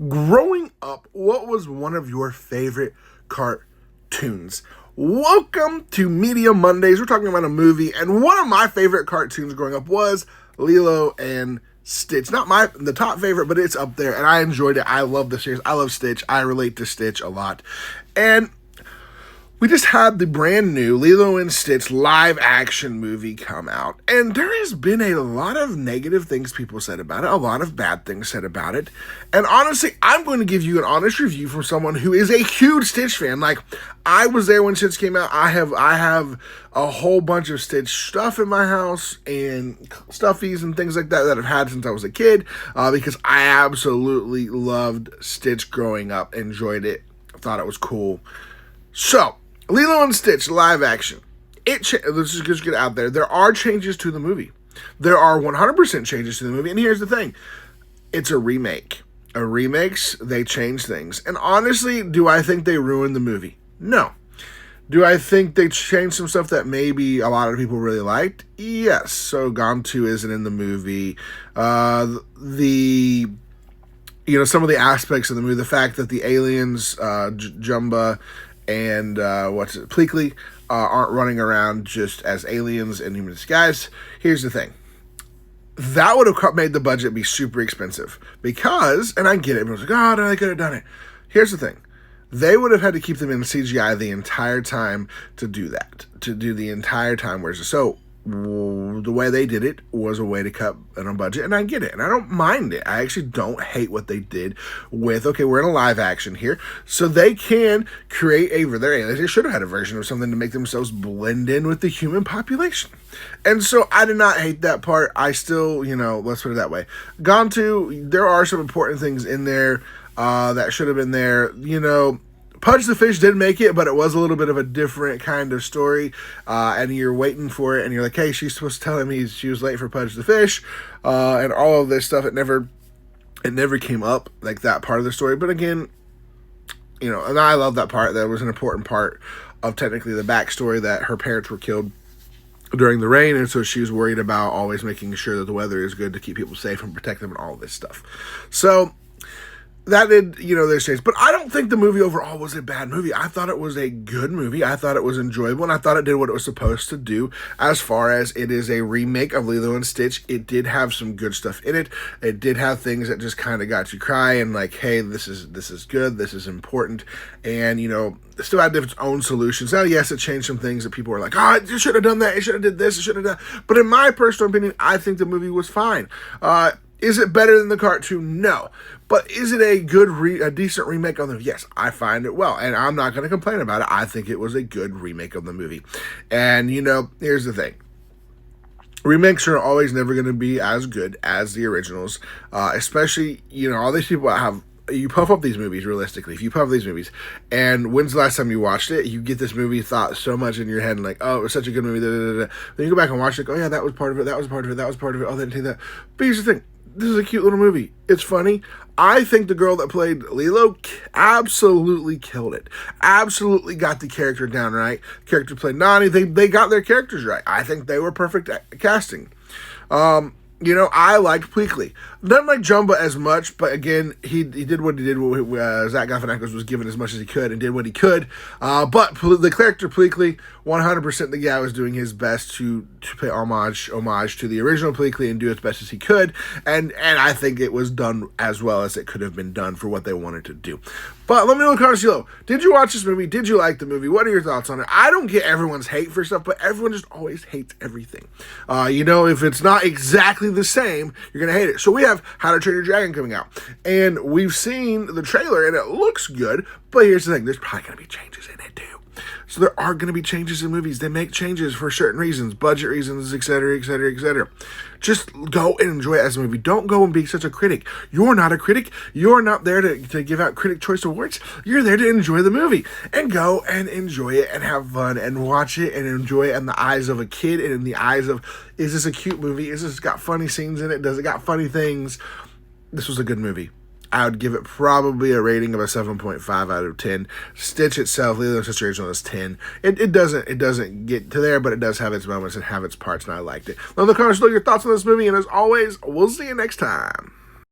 Growing up, what was one of your favorite cartoons? Welcome to Media Mondays. We're talking about a movie, and one of my favorite cartoons growing up was Lilo and Stitch. Not the top favorite, but it's up there, and I enjoyed it. I love the series. I love Stitch. I relate to Stitch a lot. And we just had the brand new Lilo and Stitch live action movie come out, and there has been a lot of negative things people said about it, a lot of bad things said about it, and honestly, I'm going to give you an honest review from someone who is a huge Stitch fan. Like, I was there when Stitch came out. I have a whole bunch of Stitch stuff in my house, and stuffies and things like that I've had since I was a kid, because I absolutely loved Stitch growing up, enjoyed it, thought it was cool. So, Lilo and Stitch live action. Let's just get out there. There are changes to the movie. There are 100% changes to the movie. And here's the thing. It's a remake. Remakes, they change things. And honestly, do I think they ruined the movie? No. Do I think they changed some stuff that maybe a lot of people really liked? Yes. So Gone 2 isn't in the movie. Some of the aspects of the movie, the fact that the aliens, Jumba and Pleakley, aren't running around just as aliens in human disguise. Here's the thing. That would have made the budget be super expensive. Because, and I get it, everyone's like, oh, no, they could have done it. Here's the thing. They would have had to keep them in CGI the entire time to do that. To do the entire time. So, the way they did it was a way to cut on a budget, and I get it, and I don't mind it. I actually don't hate what they did with, okay, we're in a live action here, so they can create they should have had a version of something to make themselves blend in with the human population. And so I did not hate that part. I still, let's put it that way. Gone 2, there are some important things in there that should have been there. Pudge the Fish did make it, but it was a little bit of a different kind of story, and you're waiting for it, and you're like, hey, she's supposed to tell him she was late for Pudge the Fish, and all of this stuff. It never came up, like that part of the story. But again, and I love that part. That was an important part of technically the backstory, that her parents were killed during the rain, and so she was worried about always making sure that the weather is good to keep people safe and protect them and all of this stuff. So that did, there's change. But I don't think the movie overall was a bad movie. I thought it was a good movie. I thought it was enjoyable, and I thought it did what it was supposed to do. As far as it is a remake of Lilo and Stitch, it did have some good stuff in it. It did have things that just kind of got you crying, like, hey, this is good, this is important, and, it still had its own solutions. Now, yes, it changed some things that people were like, oh, it should have done that, it should have did this, it should have done that. But in my personal opinion, I think the movie was fine. Is it better than the cartoon? No. But is it a decent remake of the movie? Yes, I find it well, and I'm not going to complain about it. I think it was a good remake of the movie. And, here's the thing. Remakes are always never going to be as good as the originals, especially, all these people you puff up these movies, realistically. If you puff these movies, and when's the last time you watched it, you get this movie thought so much in your head, and like, oh, it was such a good movie, da, da, da, da. Then you go back and watch it, oh yeah, that was part of it, that was part of it, that was part of it, oh, they didn't take that. But here's the thing. This is a cute little movie. It's funny. I think the girl that played Lilo absolutely killed it. Absolutely got the character down right. The character played Nani. They got their characters right. I think they were perfect at casting. I liked Pleakley. Didn't like Jumba as much, but again, he did what he did. Zach Galifianakis was given as much as he could and did what he could. But the character Pleakley, 100% the guy was doing his best to pay homage to the original Pleakley and do as best as he could. And I think it was done as well as it could have been done for what they wanted to do. But let me know in the comments below. Did you watch this movie? Did you like the movie? What are your thoughts on it? I don't get everyone's hate for stuff, but everyone just always hates everything. If it's not exactly the same, you're going to hate it. So we have How to Train Your Dragon coming out. And we've seen the trailer, and it looks good. But here's the thing. There's probably going to be changes in it, too. So there are going to be changes in movies. They make changes for certain reasons, budget reasons, etc., etc., etc. Just go and enjoy it as a movie. Don't go and be such a critic. You're not a critic. You're not there to give out Critic Choice Awards. You're there to enjoy the movie. And go and enjoy it and have fun and watch it and enjoy it in the eyes of a kid and in the eyes of, is this a cute movie? Is this got funny scenes in it? Does it got funny things? This was a good movie. I would give it probably a rating of a 7.5 out of 10. Stitch itself, Lilo and Stitch original is 10. It doesn't get to there, but it does have its moments and have its parts, and I liked it. Let me know in the comments below your thoughts on this movie, and as always, we'll see you next time.